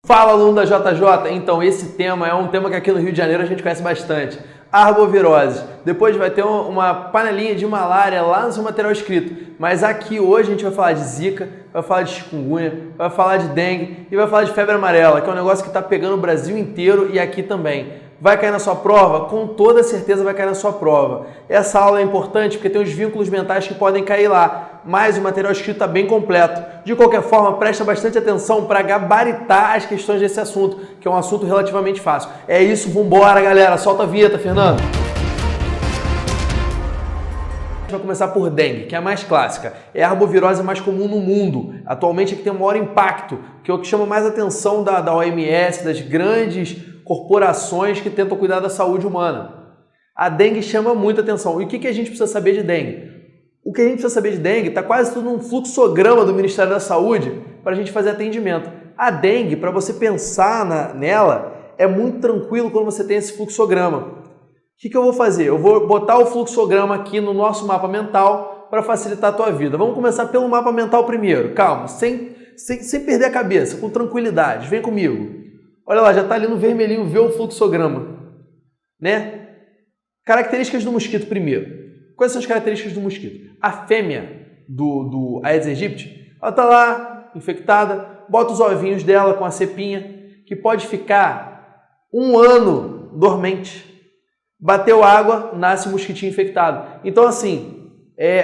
Fala, aluno da JJ! Então, esse tema é um tema que aqui no Rio de Janeiro a gente conhece bastante. Arbovirose. Depois vai ter uma panelinha de malária lá no seu material escrito. Mas aqui hoje a gente vai falar de zika, vai falar de chikungunya, vai falar de dengue e vai falar de febre amarela, que é um negócio que está pegando o Brasil inteiro e aqui também. Vai cair na sua prova? Com toda certeza vai cair na sua prova. Essa aula é importante porque tem os vínculos mentais que podem cair lá, mas o material escrito está bem completo. De qualquer forma, presta bastante atenção para gabaritar as questões desse assunto, que é um assunto relativamente fácil. É isso, vambora, galera. Solta a vinheta, Fernando. A gente vai começar por dengue, que é a mais clássica. É a arbovirose mais comum no mundo. Atualmente é que tem o maior impacto, que é o que chama mais atenção da OMS, das grandes corporações que tentam cuidar da saúde humana. A dengue chama muita atenção. E o que a gente precisa saber de dengue? O que a gente precisa saber de dengue está quase tudo num fluxograma do Ministério da Saúde para a gente fazer atendimento. A dengue, para você pensar nela, é muito tranquilo quando você tem esse fluxograma. O que eu vou fazer? Eu vou botar o fluxograma aqui no nosso mapa mental para facilitar a tua vida. Vamos começar pelo mapa mental primeiro. Calma, sem perder a cabeça, com tranquilidade. Vem comigo. Olha lá, já está ali no vermelhinho, vê o fluxograma. Né? Características do mosquito primeiro. Quais são as características do mosquito? A fêmea do Aedes aegypti, ela está lá, infectada, bota os ovinhos dela com a cepinha, que pode ficar 1 ano dormente. Bateu água, nasce mosquitinho infectado. Então, assim,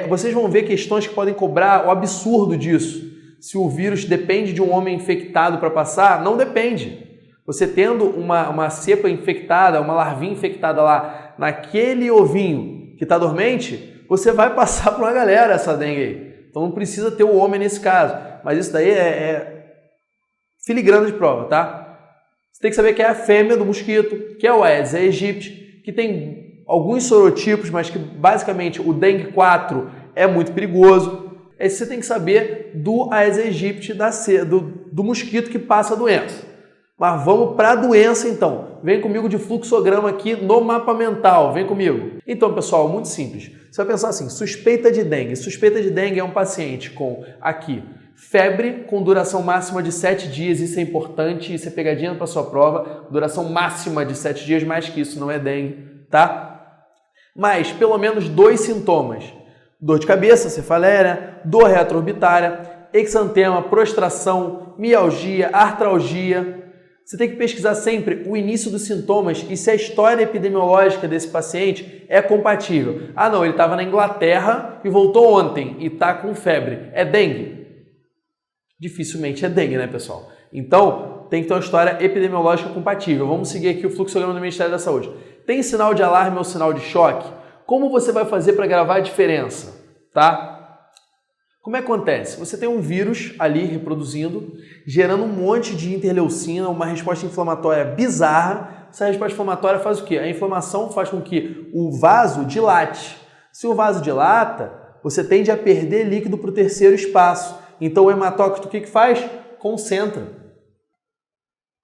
vocês vão ver questões que podem cobrar o absurdo disso. Se o vírus depende de um homem infectado para passar, não depende. Você tendo uma cepa infectada, uma larvinha infectada lá naquele ovinho que está dormente, você vai passar para uma galera essa dengue aí. Então não precisa ter o homem nesse caso. Mas isso daí é filigrana de prova, tá? Você tem que saber que é a fêmea do mosquito, que é o Aedes aegypti, que tem alguns sorotipos, mas que basicamente o dengue 4 é muito perigoso. Aí você tem que saber do Aedes aegypti, do mosquito que passa a doença. Mas vamos para a doença então. Vem comigo de fluxograma aqui no mapa mental. Vem comigo. Então, pessoal, muito simples. Você vai pensar assim, suspeita de dengue. Suspeita de dengue é um paciente com, aqui, febre com duração máxima de 7 dias. Isso é importante, isso é pegadinha para sua prova. Duração máxima de 7 dias, mais que isso não é dengue, tá? Mas pelo menos 2 sintomas. Dor de cabeça, cefaleia, dor retroorbitária, exantema, prostração, mialgia, artralgia. Você tem que pesquisar sempre o início dos sintomas e se a história epidemiológica desse paciente é compatível. Ah não, ele estava na Inglaterra e voltou ontem e está com febre. É dengue? Dificilmente é dengue, né, pessoal? Então, tem que ter uma história epidemiológica compatível. Vamos seguir aqui o fluxograma do Ministério da Saúde. Tem sinal de alarme ou sinal de choque? Como você vai fazer para gravar a diferença? Tá? Como é que acontece? Você tem um vírus ali reproduzindo, gerando um monte de interleucina, uma resposta inflamatória bizarra. Essa resposta inflamatória faz o quê? A inflamação faz com que o vaso dilate. Se o vaso dilata, você tende a perder líquido para o terceiro espaço. Então o hematócrito o que faz? Concentra.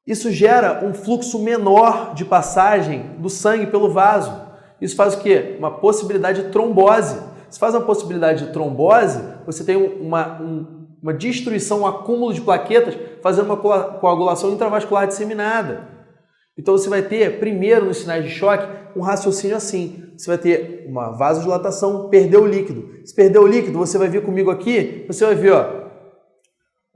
Isso gera um fluxo menor de passagem do sangue pelo vaso. Isso faz o quê? Uma possibilidade de trombose. Se faz a possibilidade de trombose, você tem uma destruição, um acúmulo de plaquetas, fazendo uma coagulação intravascular disseminada. Então você vai ter, primeiro nos sinais de choque, um raciocínio assim. Você vai ter uma vasodilatação, perdeu o líquido. Se perdeu o líquido, você vai vir comigo aqui, você vai ver, ó,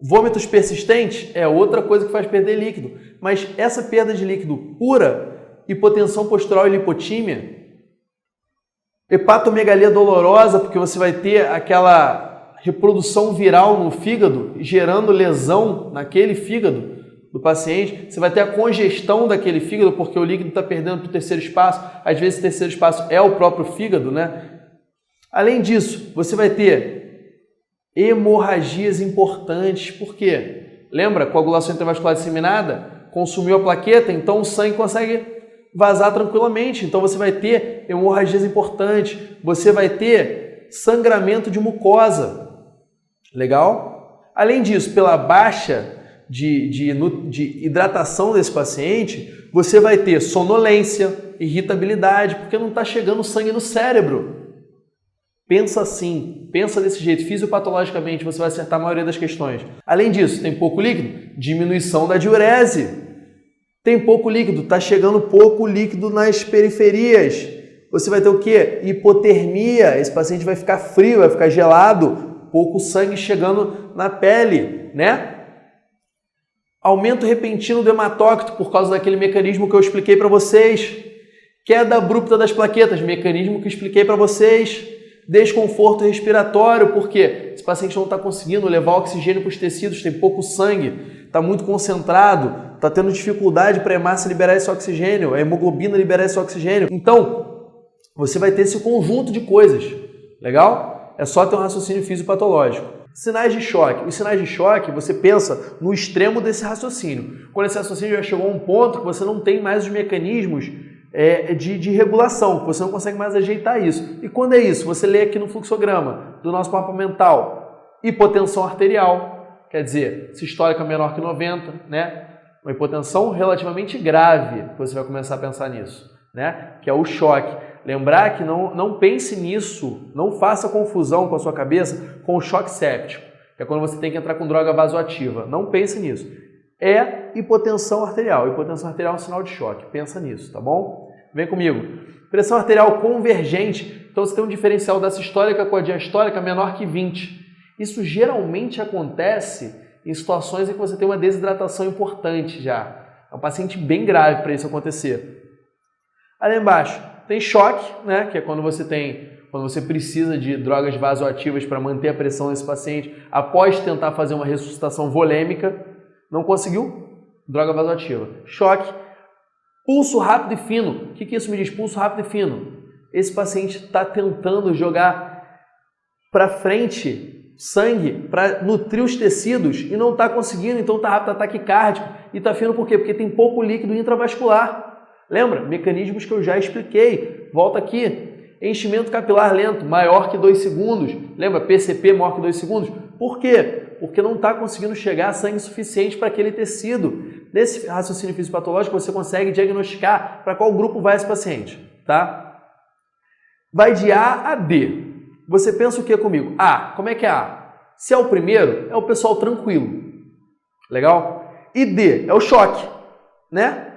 vômitos persistentes é outra coisa que faz perder líquido. Mas essa perda de líquido pura, hipotensão postural e lipotímia, hepatomegalia dolorosa, porque você vai ter aquela reprodução viral no fígado, gerando lesão naquele fígado do paciente. Você vai ter a congestão daquele fígado, porque o líquido está perdendo para o terceiro espaço. Às vezes, o terceiro espaço é o próprio fígado, né? Além disso, você vai ter hemorragias importantes. Por quê? Lembra? Coagulação intravascular disseminada? Consumiu a plaqueta, então o sangue consegue vazar tranquilamente. Então você vai ter hemorragias importantes, você vai ter sangramento de mucosa. Legal? Além disso, pela baixa de hidratação desse paciente, você vai ter sonolência, irritabilidade, porque não está chegando sangue no cérebro. Pensa assim, pensa desse jeito, fisiopatologicamente você vai acertar a maioria das questões. Além disso, tem pouco líquido? Diminuição da diurese. Tem pouco líquido, está chegando pouco líquido nas periferias. Você vai ter o quê? Hipotermia, esse paciente vai ficar frio, vai ficar gelado, pouco sangue chegando na pele, né? Aumento repentino do hematócrito por causa daquele mecanismo que eu expliquei para vocês. Queda abrupta das plaquetas, mecanismo que eu expliquei para vocês. Desconforto respiratório, porque esse paciente não está conseguindo levar oxigênio para os tecidos, tem pouco sangue, está muito concentrado, está tendo dificuldade para a hemácia liberar esse oxigênio, a hemoglobina liberar esse oxigênio. Então, você vai ter esse conjunto de coisas, legal? É só ter um raciocínio fisiopatológico. Sinais de choque. Os sinais de choque, você pensa no extremo desse raciocínio. Quando esse raciocínio já chegou a um ponto que você não tem mais os mecanismos de regulação, que você não consegue mais ajeitar isso. E quando é isso? Você lê aqui no fluxograma do nosso mapa mental. Hipotensão arterial, quer dizer, sistólica menor que 90, né? Uma hipotensão relativamente grave, você vai começar a pensar nisso, né? Que é o choque. Lembrar que não pense nisso, não faça confusão com a sua cabeça com o choque séptico, que é quando você tem que entrar com droga vasoativa. Não pense nisso. É hipotensão arterial. Hipotensão arterial é um sinal de choque. Pensa nisso, tá bom? Vem comigo. Pressão arterial convergente. Então você tem um diferencial da sistólica com a diastólica menor que 20. Isso geralmente acontece em situações em que você tem uma desidratação importante já. É um paciente bem grave para isso acontecer. Ali embaixo tem choque, né? Que é quando você precisa de drogas vasoativas para manter a pressão desse paciente após tentar fazer uma ressuscitação volêmica. Não conseguiu? Droga vasoativa. Choque. Pulso rápido e fino. O que isso me diz? Pulso rápido e fino. Esse paciente está tentando jogar para frente sangue para nutrir os tecidos e não está conseguindo, então está rápido, está taquicárdico. E está fino por quê? Porque tem pouco líquido intravascular. Lembra? Mecanismos que eu já expliquei. Volta aqui. Enchimento capilar lento, maior que 2 segundos. Lembra? PCP maior que 2 segundos. Por quê? Porque não está conseguindo chegar sangue suficiente para aquele tecido. Nesse raciocínio fisiopatológico, você consegue diagnosticar para qual grupo vai esse paciente, tá? Vai de A a D. Você pensa o que comigo? A, como é que é A? Se é o primeiro, é o pessoal tranquilo. Legal? E D, é o choque, né?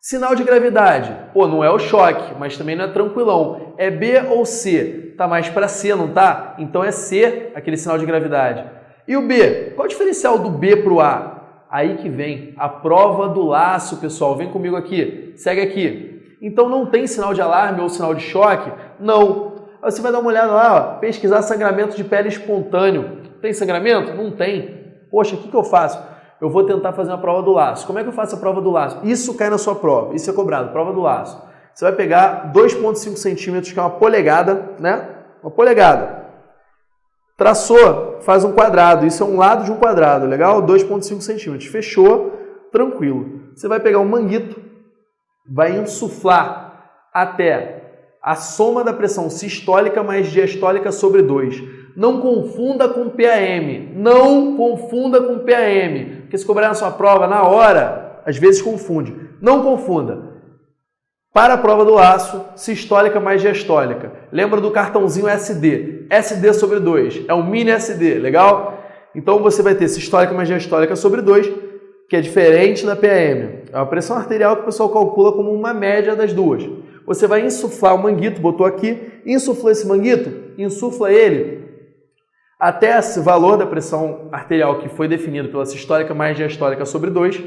Sinal de gravidade. Pô, não é o choque, mas também não é tranquilão. É B ou C? Tá mais para C, não tá? Então é C, aquele sinal de gravidade. E o B? Qual o diferencial do B para o A? Aí que vem a prova do laço, pessoal. Vem comigo aqui. Segue aqui. Então não tem sinal de alarme ou sinal de choque? Não. Você vai dar uma olhada lá, ó, pesquisar sangramento de pele espontâneo. Tem sangramento? Não tem. Poxa, o que eu faço? Eu vou tentar fazer uma prova do laço. Como é que eu faço a prova do laço? Isso cai na sua prova. Isso é cobrado. Prova do laço. Você vai pegar 2,5 centímetros, que é uma polegada, né? Uma polegada. Traçou, faz um quadrado. Isso é um lado de um quadrado, legal? 2,5 centímetros. Fechou, tranquilo. Você vai pegar um manguito, vai insuflar até a soma da pressão sistólica mais diastólica sobre 2. Não confunda com PAM. Não confunda com PAM. Porque se cobrar na sua prova, na hora, às vezes confunde. Não confunda. Para a prova do laço, sistólica mais diastólica. Lembra do cartãozinho SD. SD sobre 2. É um mini SD, legal? Então você vai ter sistólica mais diastólica sobre 2, que é diferente da PAM. É uma pressão arterial que o pessoal calcula como uma média das duas. Você vai insuflar o manguito, botou aqui, insuflou esse manguito, insufla ele até esse valor da pressão arterial que foi definido pela sistólica mais diastólica sobre 2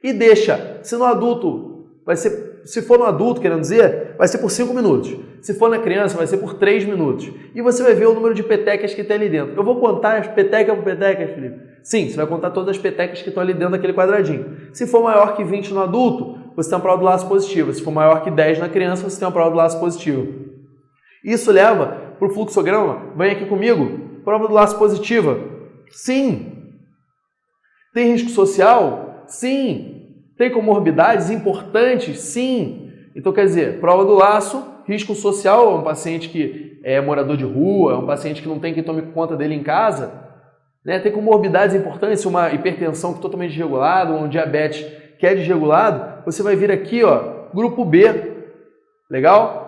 e deixa. Se no adulto vai ser, se for no adulto, querendo dizer, vai ser por 5 minutos. Se for na criança, vai ser por 3 minutos. E você vai ver o número de petecas que tem ali dentro. Eu vou contar as peteca por peteca, Felipe? Sim, você vai contar todas as petecas que estão ali dentro daquele quadradinho. Se for maior que 20 no adulto, você tem uma prova do laço positiva. Se for maior que 10 na criança, você tem uma prova do laço positiva. Isso leva para o fluxograma. Vem aqui comigo. Prova do laço positiva. Sim. Tem risco social? Sim. Tem comorbidades importantes? Sim. Então, quer dizer, prova do laço, risco social, é um paciente que é morador de rua, é um paciente que não tem quem tome conta dele em casa, né? Tem comorbidades importantes, uma hipertensão que é totalmente desregulada, um diabetes que é desregulado, você vai vir aqui, ó, grupo B, legal?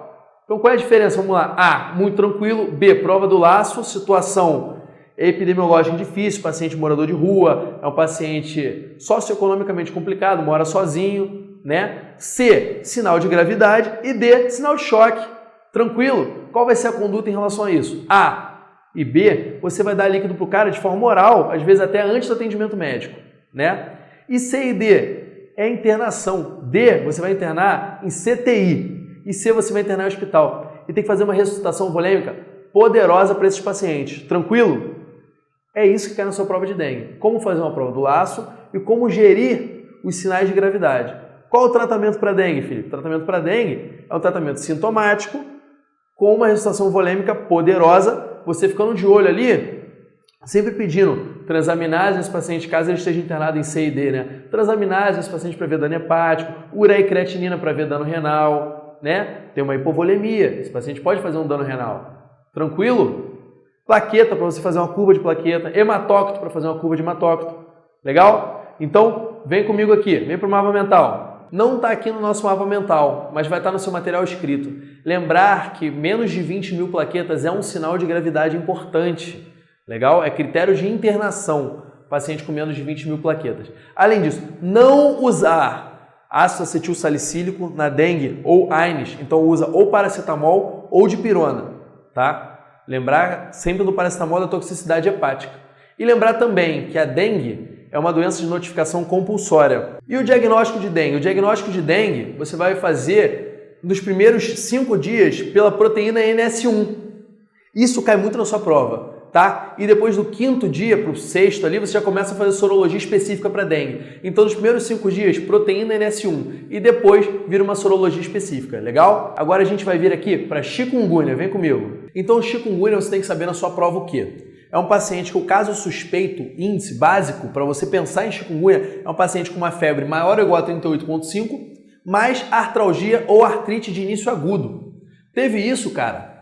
Então qual é a diferença? Vamos lá. A, muito tranquilo. B, prova do laço, situação epidemiológica difícil, paciente morador de rua, é um paciente socioeconomicamente complicado, mora sozinho, né? C, sinal de gravidade e D, sinal de choque. Tranquilo? Qual vai ser a conduta em relação a isso? A e B, você vai dar líquido para o cara de forma oral, às vezes até antes do atendimento médico, né? E C e D é internação. D, você vai internar em CTI. E C, você vai internar em hospital. E tem que fazer uma ressuscitação volêmica poderosa para esses pacientes. Tranquilo? É isso que cai na sua prova de dengue. Como fazer uma prova do laço e como gerir os sinais de gravidade. Qual o tratamento para dengue, Felipe? O tratamento para dengue é um tratamento sintomático com uma ressuscitação volêmica poderosa, você ficando de olho ali, sempre pedindo transaminase nesse paciente, caso ele esteja internado em C e D, né? Transaminase nesse paciente para ver dano hepático, ureia e creatinina para ver dano renal, né? Tem uma hipovolemia, esse paciente pode fazer um dano renal. Tranquilo? Plaqueta para você fazer uma curva de plaqueta, hematócrito para fazer uma curva de hematócrito. Legal? Então, vem comigo aqui, vem para o mapa mental. Não está aqui no nosso mapa mental, mas vai estar no seu material escrito. Lembrar que menos de 20 mil plaquetas é um sinal de gravidade importante. Legal? É critério de internação, paciente com menos de 20 mil plaquetas. Além disso, não usar ácido acetil salicílico na dengue ou AINES. Então usa ou paracetamol ou dipirona, tá? Lembrar sempre do paracetamol da toxicidade hepática. E lembrar também que a dengue é uma doença de notificação compulsória. E o diagnóstico de dengue? O diagnóstico de dengue você vai fazer nos primeiros 5 dias pela proteína NS1. Isso cai muito na sua prova, tá? E depois do 5º dia para o 6º ali, você já começa a fazer sorologia específica para dengue. Então, nos primeiros 5 dias, proteína NS1 e depois vira uma sorologia específica, legal? Agora a gente vai vir aqui para chikungunya, vem comigo. Então, chikungunya você tem que saber na sua prova o quê? É um paciente que o caso suspeito, índice básico, para você pensar em chikungunya, é um paciente com uma febre maior ou igual a 38,5, mais artralgia ou artrite de início agudo. Teve isso, cara?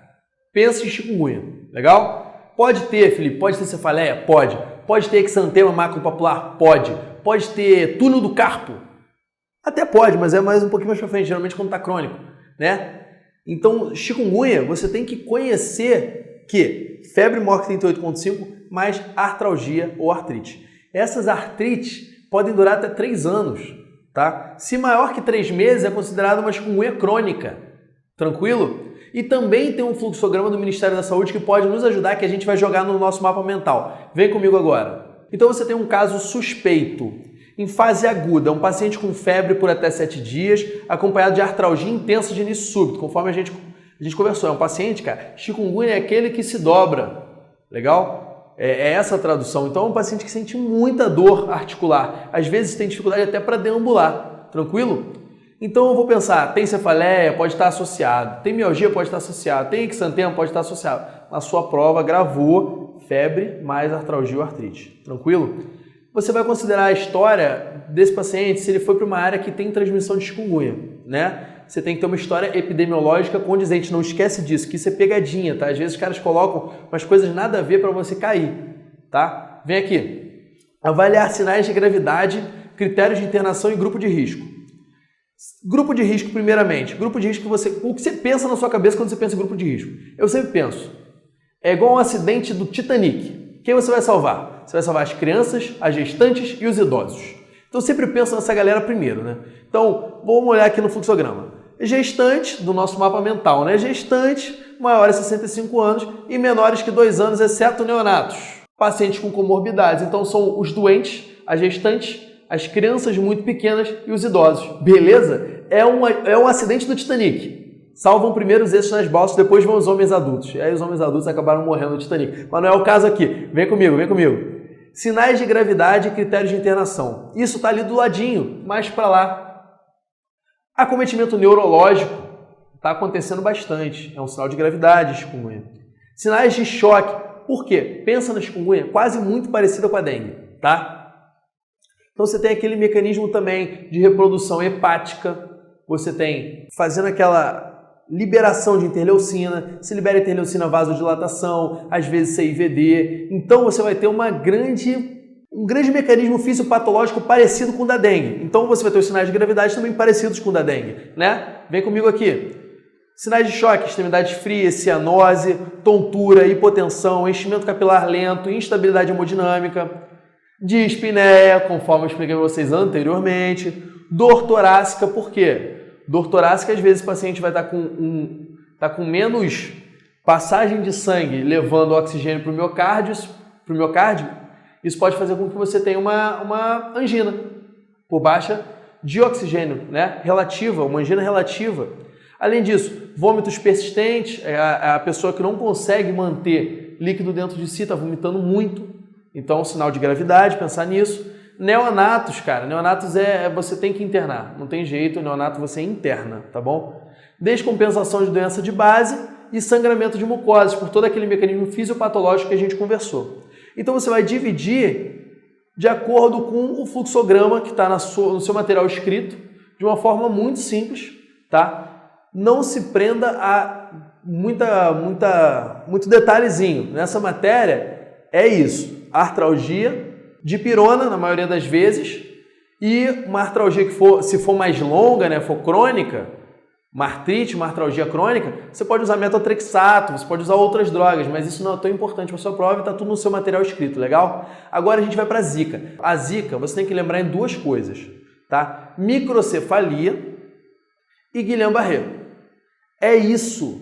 Pensa em chikungunya, legal? Pode ter, Felipe, pode ter cefaleia? Pode. Pode ter exantema macropapular? Pode. Pode ter túnel do carpo? Até pode, mas é mais um pouquinho mais pra frente, geralmente quando tá crônico, né? Então, chikungunya, você tem que conhecer que febre maior que 38,5 mais artralgia ou artrite. Essas artrites podem durar até 3 anos, tá? Se maior que 3 meses é considerado uma chikungunya crônica. Tranquilo? E também tem um fluxograma do Ministério da Saúde que pode nos ajudar, que a gente vai jogar no nosso mapa mental. Vem comigo agora. Então você tem um caso suspeito. Em fase aguda, um paciente com febre por até 7 dias, acompanhado de artralgia intensa de início súbito, conforme a gente conversou. É um paciente, cara, chikungunya é aquele que se dobra. Legal? É essa a tradução. Então é um paciente que sente muita dor articular. Às vezes tem dificuldade até para deambular. Tranquilo? Então eu vou pensar, tem cefaleia, pode estar associado, tem mialgia, pode estar associado, tem exantema, pode estar associado. Na sua prova, gravou febre mais artralgia ou artrite. Tranquilo? Você vai considerar a história desse paciente se ele foi para uma área que tem transmissão de chikungunya, né? Você tem que ter uma história epidemiológica condizente, não esquece disso, que isso é pegadinha, tá? Às vezes os caras colocam umas coisas nada a ver para você cair, tá? Vem aqui. Avaliar sinais de gravidade, critérios de internação e grupo de risco. Grupo de risco, primeiramente. Grupo de risco, o que você pensa na sua cabeça quando você pensa em grupo de risco? Eu sempre penso, é igual um acidente do Titanic. Quem você vai salvar? Você vai salvar as crianças, as gestantes e os idosos. Então, eu sempre penso nessa galera primeiro, né? Então, vamos olhar aqui no fluxograma. Gestante, do nosso mapa mental, né? Gestante, maiores de 65 anos e menores que 2 anos, exceto neonatos. Pacientes com comorbidades. Então, são os doentes, as gestantes, as crianças muito pequenas e os idosos. Beleza? É um acidente do Titanic. Salvam primeiro os esses nas balsas, depois vão os homens adultos. E aí os homens adultos acabaram morrendo no Titanic. Mas não é o caso aqui. Vem comigo, vem comigo. Sinais de gravidade e critérios de internação. Isso está ali do ladinho, mais para lá. Acometimento neurológico está acontecendo bastante. É um sinal de gravidade, chikungunya. Sinais de choque. Por quê? Pensa na chikungunya, quase muito parecida com a dengue, tá? Então você tem aquele mecanismo também de reprodução hepática. Você tem fazendo aquela liberação de interleucina, se libera interleucina, vasodilatação, às vezes CIVD. Então você vai ter um grande mecanismo fisiopatológico parecido com o da dengue. Então você vai ter os sinais de gravidade também parecidos com o da dengue, né? Vem comigo aqui. Sinais de choque, extremidades frias, cianose, tontura, hipotensão, enchimento capilar lento, instabilidade hemodinâmica, dispneia, conforme eu expliquei para vocês anteriormente, dor torácica, por quê? Dor torácica, às vezes o paciente vai estar com menos passagem de sangue levando oxigênio para o miocárdio, isso pode fazer com que você tenha uma angina por baixa de oxigênio, né? Relativa, uma angina relativa. Além disso, vômitos persistentes, a pessoa que não consegue manter líquido dentro de si, está vomitando muito, então é um sinal de gravidade, pensar nisso. Neonatos, cara, neonatos você tem que internar, não tem jeito, neonato você interna, tá bom? Descompensação de doença de base e sangramento de mucosas, por todo aquele mecanismo fisiopatológico que a gente conversou. Então você vai dividir de acordo com o fluxograma que está no seu material escrito, de uma forma muito simples, tá? Não se prenda a muito detalhezinho. Nessa matéria é isso, artralgia, dipirona na maioria das vezes, e uma artralgia que se for mais longa, né, for crônica, uma artrite, uma artralgia crônica, você pode usar metotrexato, você pode usar outras drogas, mas isso não é tão importante para a sua prova e está tudo no seu material escrito, legal? Agora a gente vai para a zika. A zika você tem que lembrar em duas coisas, tá? Microcefalia e Guillain-Barré. É isso,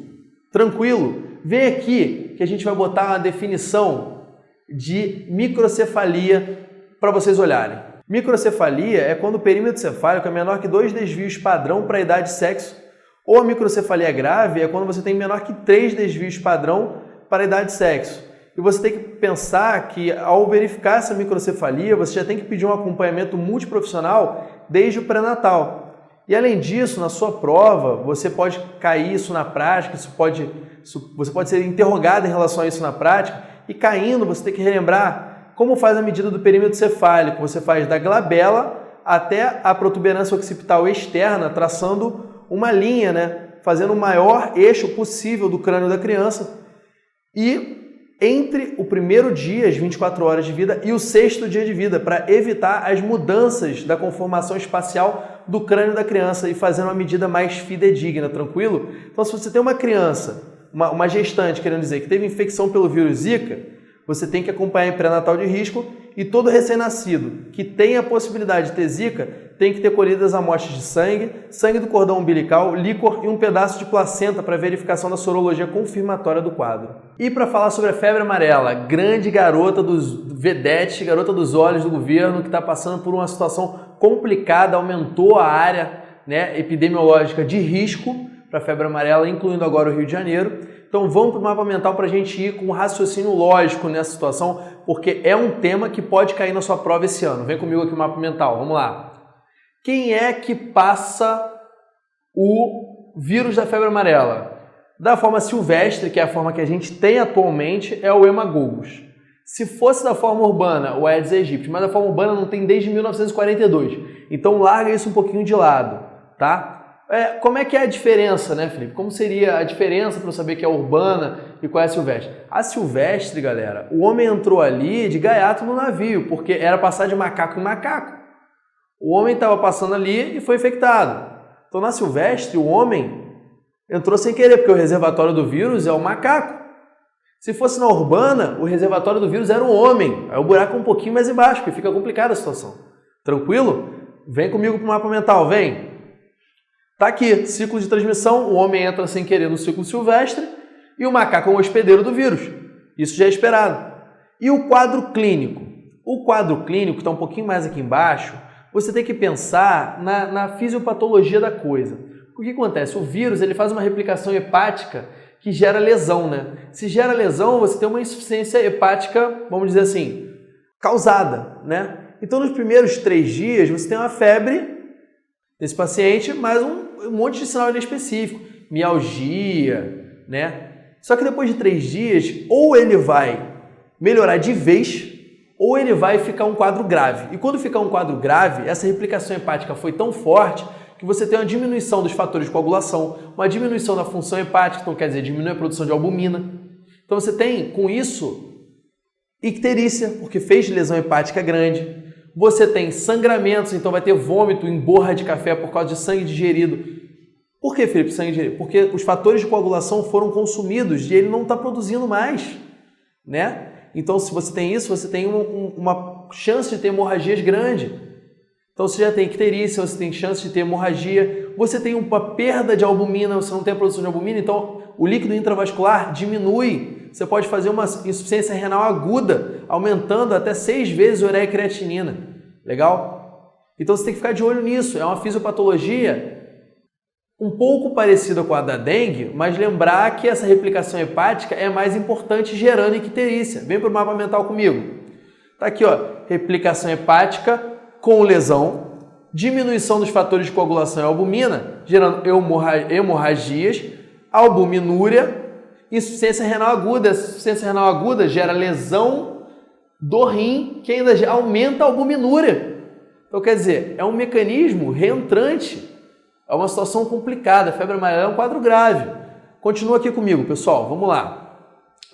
tranquilo? Vem aqui que a gente vai botar uma definição de microcefalia para vocês olharem. Microcefalia é quando o perímetro cefálico é menor que 2 desvios padrão para a idade e sexo, ou a microcefalia grave é quando você tem menor que 3 desvios padrão para a idade e sexo. E você tem que pensar que ao verificar essa microcefalia, você já tem que pedir um acompanhamento multiprofissional desde o pré-natal. E além disso, na sua prova, você pode cair isso na prática, você pode ser interrogado em relação a isso na prática, e caindo você tem que relembrar como faz a medida do perímetro cefálico. Você faz da glabela até a protuberância occipital externa, traçando uma linha, né? Fazendo o maior eixo possível do crânio da criança. E entre o primeiro dia, as 24 horas de vida, e o 6º dia de vida, para evitar as mudanças da conformação espacial do crânio da criança e fazer uma medida mais fidedigna, tranquilo? Então, se você tem uma criança, uma gestante, querendo dizer, que teve infecção pelo vírus Zika, você tem que acompanhar em pré-natal de risco, e todo recém-nascido que tem a possibilidade de ter Zika tem que ter colhido as amostras de sangue do cordão umbilical, líquor e um pedaço de placenta para verificação da sorologia confirmatória do quadro. E para falar sobre a febre amarela, grande garota dos vedete, garota dos olhos do governo, que está passando por uma situação complicada, aumentou a área, né, epidemiológica de risco para a febre amarela, incluindo agora o Rio de Janeiro. Então vamos para o mapa mental para a gente ir com um raciocínio lógico nessa situação, porque é um tema que pode cair na sua prova esse ano. Vem comigo aqui o mapa mental, vamos lá. Quem é que passa o vírus da febre amarela? Da forma silvestre, que é a forma que a gente tem atualmente, é o hemagogos. Se fosse da forma urbana, o Aedes aegypti, mas da forma urbana não tem desde 1942. Então larga isso um pouquinho de lado, tá? Como é que é a diferença, né, Felipe? Como seria a diferença para eu saber que é urbana e qual é a silvestre? A silvestre, galera, o homem entrou ali de gaiato no navio, porque era passar de macaco em macaco. O homem estava passando ali e foi infectado. Então, na silvestre, o homem entrou sem querer, porque o reservatório do vírus é o macaco. Se fosse na urbana, o reservatório do vírus era o homem. Aí o buraco é um pouquinho mais embaixo, porque fica complicada a situação. Tranquilo? Vem comigo para o mapa mental, vem! Tá aqui, ciclo de transmissão, o homem entra sem querer no ciclo silvestre e o macaco é um hospedeiro do vírus. Isso já é esperado. E o quadro clínico? O quadro clínico está um pouquinho mais aqui embaixo. Você tem que pensar na fisiopatologia da coisa. O que acontece? O vírus ele faz uma replicação hepática que gera lesão, né? Se gera lesão, você tem uma insuficiência hepática, vamos dizer assim, causada, né? Então, nos primeiros 3 dias, você tem uma febre desse paciente, mais um monte de sinal inespecífico, mialgia, né? Só que depois de 3 dias, ou ele vai melhorar de vez, ou ele vai ficar um quadro grave. E quando ficar um quadro grave, essa replicação hepática foi tão forte que você tem uma diminuição dos fatores de coagulação, uma diminuição da função hepática, então quer dizer, diminui a produção de albumina. Então você tem, com isso, icterícia, porque fez lesão hepática grande. Você tem sangramentos, então vai ter vômito em borra de café por causa de sangue digerido Por que, Felipe, sangue direito? Porque os fatores de coagulação foram consumidos e ele não está produzindo mais, né? Então, se você tem isso, você tem uma chance de ter hemorragias grande. Então, você já tem icterícia, você tem chance de ter hemorragia, você tem uma perda de albumina, você não tem a produção de albumina, então o líquido intravascular diminui. Você pode fazer uma insuficiência renal aguda, aumentando até 6 vezes a ureia e creatinina. Legal? Então, você tem que ficar de olho nisso. É uma fisiopatologia um pouco parecida com a da dengue, mas lembrar que essa replicação hepática é mais importante gerando icterícia. Vem para o mapa mental comigo. Tá aqui, ó, replicação hepática com lesão, diminuição dos fatores de coagulação e albumina, gerando hemorragias, albuminúria, insuficiência renal aguda. Essa insuficiência renal aguda gera lesão do rim, que ainda aumenta a albuminúria. Então, quer dizer, é um mecanismo reentrante. É uma situação complicada. A febre amarela é um quadro grave. Continua aqui comigo, pessoal. Vamos lá.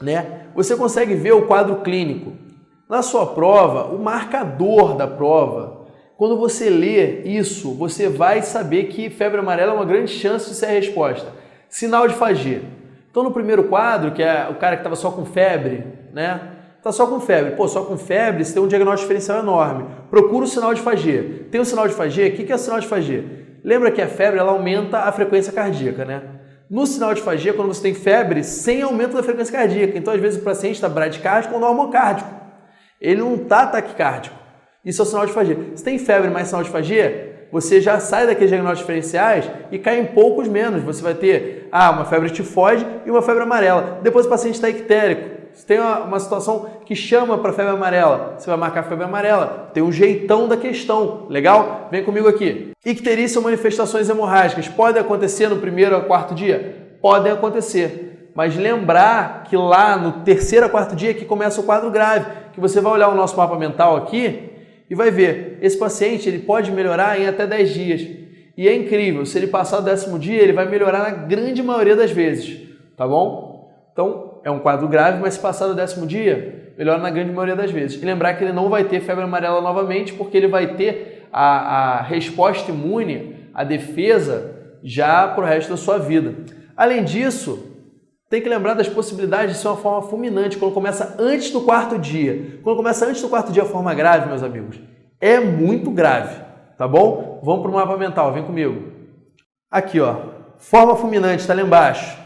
Né? Você consegue ver o quadro clínico. Na sua prova, o marcador da prova, quando você lê isso, você vai saber que febre amarela é uma grande chance de ser a resposta. Sinal de Fagê. Então, no primeiro quadro, que é o cara que estava só com febre, né? Tá só com febre. Pô, só com febre, você tem um diagnóstico diferencial enorme. Procura o sinal de Fagê. Tem o sinal de Fagê? O que é o sinal de Fagê? Lembra que a febre ela aumenta a frequência cardíaca, né? No sinal de Fagê, quando você tem febre, sem aumento da frequência cardíaca. Então, às vezes, o paciente está bradicárdico ou normocárdico. Ele não está taquicárdico. Isso é o sinal de Fagê. Se tem febre mais sinal de Fagê, você já sai daqueles diagnósticos diferenciais e cai em poucos menos. Você vai ter uma febre tifoide e uma febre amarela. Depois o paciente está ictérico. Se tem uma situação que chama para febre amarela, você vai marcar febre amarela. Tem um jeitão da questão. Legal? Vem comigo aqui. Icterícia ou manifestações hemorrágicas podem acontecer no primeiro ou quarto dia? Podem acontecer. Mas lembrar que lá no terceiro ou quarto dia que começa o quadro grave, que você vai olhar o nosso mapa mental aqui e vai ver, esse paciente ele pode melhorar em até 10 dias. E é incrível, se ele passar o 10º dia, ele vai melhorar na grande maioria das vezes. Tá bom? Então, é um quadro grave, mas se passar do 10º dia, melhora na grande maioria das vezes. E lembrar que ele não vai ter febre amarela novamente, porque ele vai ter a resposta imune, a defesa, já para o resto da sua vida. Além disso, tem que lembrar das possibilidades de ser uma forma fulminante, quando começa antes do 4º dia. Quando começa antes do 4º dia a forma grave, meus amigos, é muito grave, tá bom? Vamos para o mapa mental, vem comigo. Aqui, ó, forma fulminante, está lá embaixo.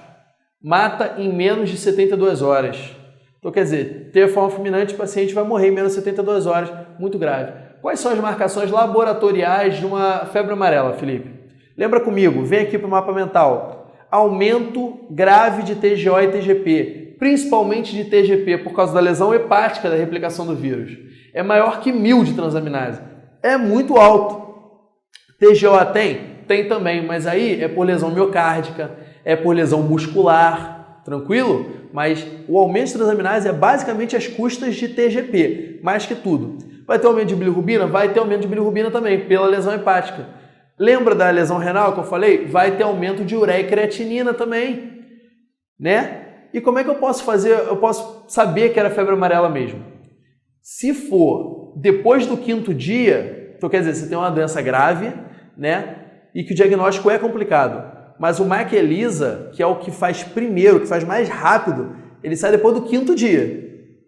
Mata em menos de 72 horas. Então, quer dizer, ter forma fulminante, o paciente vai morrer em menos de 72 horas, muito grave. Quais são as marcações laboratoriais de uma febre amarela, Felipe? Lembra comigo, vem aqui para o mapa mental. Aumento grave de TGO e TGP, principalmente de TGP, por causa da lesão hepática da replicação do vírus. É maior que 1000 de transaminase. É muito alto. TGO tem? Tem também, mas aí é por lesão miocárdica, é por lesão muscular, tranquilo? Mas o aumento de transaminase é basicamente às custas de TGP, mais que tudo. Vai ter aumento de bilirrubina? Vai ter aumento de bilirrubina também, pela lesão hepática. Lembra da lesão renal que eu falei? Vai ter aumento de ureia e creatinina também, né? E como é que eu posso fazer? Eu posso saber que era febre amarela mesmo. Se for depois do 5º dia, então quer dizer, você tem uma doença grave, né? E que o diagnóstico é complicado. Mas o Mike ELISA, que é o que faz primeiro, que faz mais rápido, ele sai depois do 5º dia.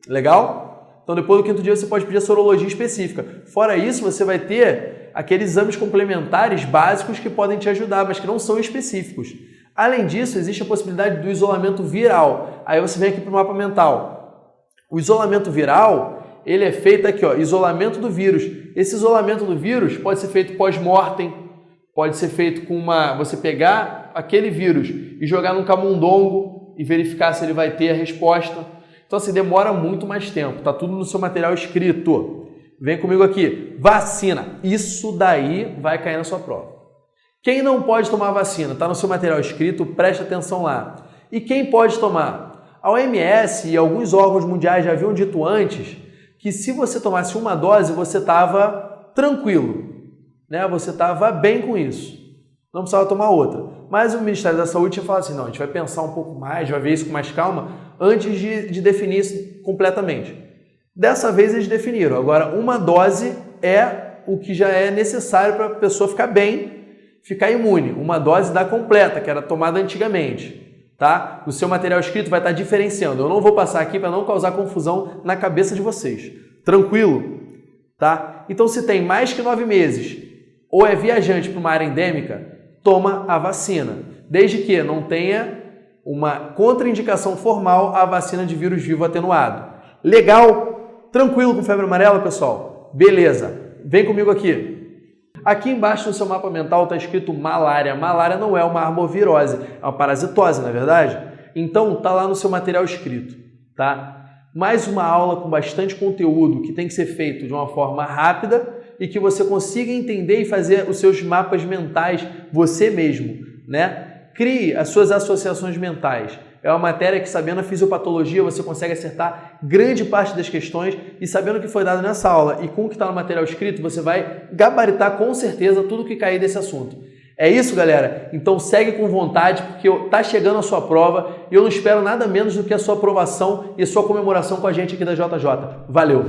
Legal? Então, depois do 5º dia, você pode pedir a sorologia específica. Fora isso, você vai ter aqueles exames complementares básicos que podem te ajudar, mas que não são específicos. Além disso, existe a possibilidade do isolamento viral. Aí você vem aqui para o mapa mental. O isolamento viral, ele é feito aqui, ó, isolamento do vírus. Esse isolamento do vírus pode ser feito pós-mortem, pode ser feito com você pegar aquele vírus e jogar num camundongo e verificar se ele vai ter a resposta. Então, assim, demora muito mais tempo. Tá tudo no seu material escrito. Vem comigo aqui. Vacina. Isso daí vai cair na sua prova. Quem não pode tomar vacina? Tá no seu material escrito, preste atenção lá. E quem pode tomar? A OMS e alguns órgãos mundiais já haviam dito antes que se você tomasse uma dose, você estava tranquilo, né? Você estava bem com isso. Não precisava tomar outra. Mas o Ministério da Saúde tinha falado assim, não, a gente vai pensar um pouco mais, vai ver isso com mais calma, antes de definir isso completamente. Dessa vez eles definiram. Agora, uma dose é o que já é necessário para a pessoa ficar bem ficar imune. Uma dose da completa, que era tomada antigamente. Tá? O seu material escrito vai estar diferenciando. Eu não vou passar aqui para não causar confusão na cabeça de vocês. Tranquilo? Tá? Então, se tem mais que 9 meses ou é viajante para uma área endêmica, toma a vacina. Desde que não tenha uma contraindicação formal à vacina de vírus vivo atenuado. Legal? Tranquilo com febre amarela, pessoal? Beleza. Vem comigo aqui. Aqui embaixo no seu mapa mental está escrito malária. Malária não é uma arbovirose, é uma parasitose, não é verdade? Então está lá no seu material escrito, tá? Mais uma aula com bastante conteúdo que tem que ser feito de uma forma rápida e que você consiga entender e fazer os seus mapas mentais você mesmo, né? Crie as suas associações mentais. É uma matéria que, sabendo a fisiopatologia, você consegue acertar grande parte das questões e sabendo o que foi dado nessa aula e com o que está no material escrito, você vai gabaritar com certeza tudo que cair desse assunto. É isso, galera? Então segue com vontade, porque está chegando a sua prova e eu não espero nada menos do que a sua aprovação e a sua comemoração com a gente aqui da JJ. Valeu!